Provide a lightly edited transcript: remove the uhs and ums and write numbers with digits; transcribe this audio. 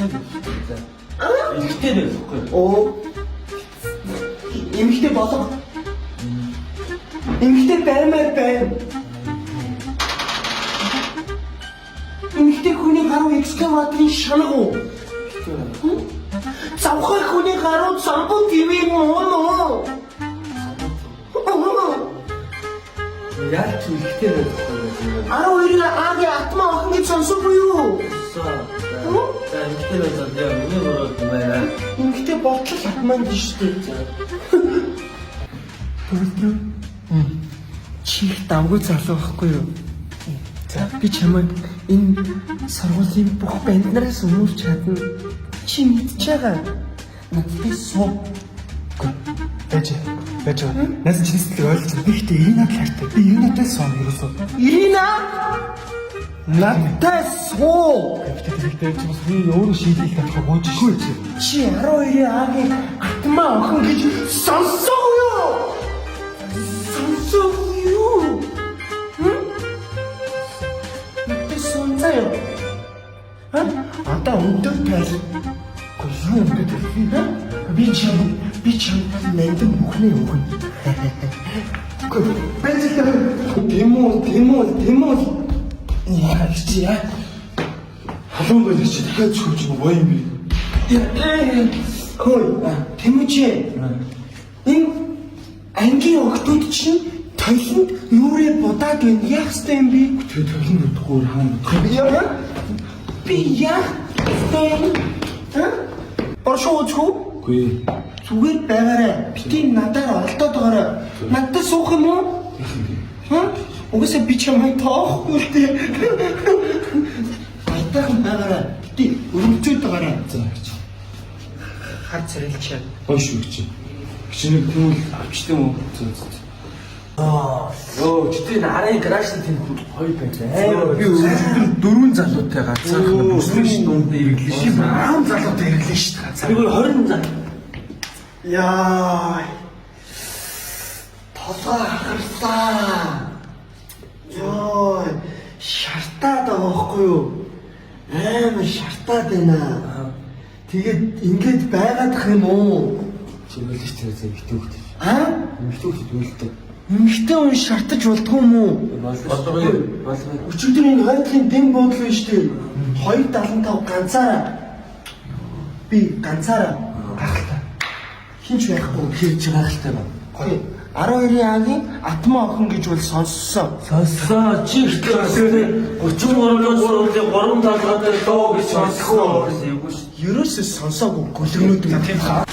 Эмэгтэй нэр гэхгүй. Оо. Эмэгтэй болоо. Эмэгтэй баймаар байна. Эмэгтэй хүний гаруй экскаваторын шанаг уу? Завхай хүний гаруй самбуу тивээ мөн. Яг ч эмэгтэй нэр гэхгүй. 12-ны агийн атмаа охин гэж сонсоогүй юу? За эмэгтэй нэр яа миний бороод юм байна. Эмэгтэй болтол атмаа гэж шүү дээ. Тэгвэл чих давгүй залуу байхгүй юу? За би чамайг энэ сургуулийн бүх банднараас өмөрч чадна. Чи мэдчихэж байгаа. Надад суу. Бэж. Наас чиний сэтгэлийг ойлгож байна. Би ихтэй Иринад хайртай. Би Иринадтай сон ерөөсөө. Ирина! Надад суу. Гэхдээ чи бас би өөрөө шийдэл тавих гооч шүү. Чи 12-ны агийн атмаа охин гэж сонсоогүй юу? Сонсоогүй юу? Надад сонсоё. Одоо өндөр тайл. Юу юм бэ? Би чам нэнтэн бүхний өгнө. Дэмүү. Яа чи яа? Халуун байж чи дахиад чүж боо юм би. Хөөе, Тэмүч. Энэ ангийн охтууд чинь тойлонд юурээ будаад байна. Яах ёстой юм бэ? Тэгээ тойлон утгуур хаана. Би яах ёстой? Оршооч. Үгүй. Зүгээр байгаарай. Бити надаар олдоод байгаарай. Надад суух юм уу? Угсаа би чамайг тоохгүй л дээ. Айтайхан байгаарай. Бити өрөвчөөд байгаарай. За гэж. Хар царилчаа. Хойш үгч. Чиний гүйл авчтай юм уу? Йоо, чи нарын крашны тэнд хоёр байна. Би өдөр дөрвөн залуутай ганцаархан бүсрийн дунд ирэглээ шүү. Аав залуутай ирэглээ шүү дээ. Би 20 зал. Яа. Толгой харслаа. Йоо. Шартаад байгаа байхгүй юу? Амар шартаад байна. Тэгээд ингэж байгаадах юм уу? Чи үлээж тэр эмэгтэй хөлт. Эмэгтэй хөлт үлдээ. Эмэгтэй хүн шартаж болдгоо юм уу? Болдгоо. Өчигдөр энэ хойдлын дэм бодол байна шүү дээ. 275 ганцаараа. Би ганцаараа гахалтай. Хинч байхгүй хийж гахалтай ба. Гоё. 12-ны агийн атмаа охин гэж бол сонссон. Сонсоо чи ихтэй 33-аас 3 талгаатай доо гэж сонсох. Ерөөсөө сонсоогүй гөлгөнүүд юм. Тийм хаа.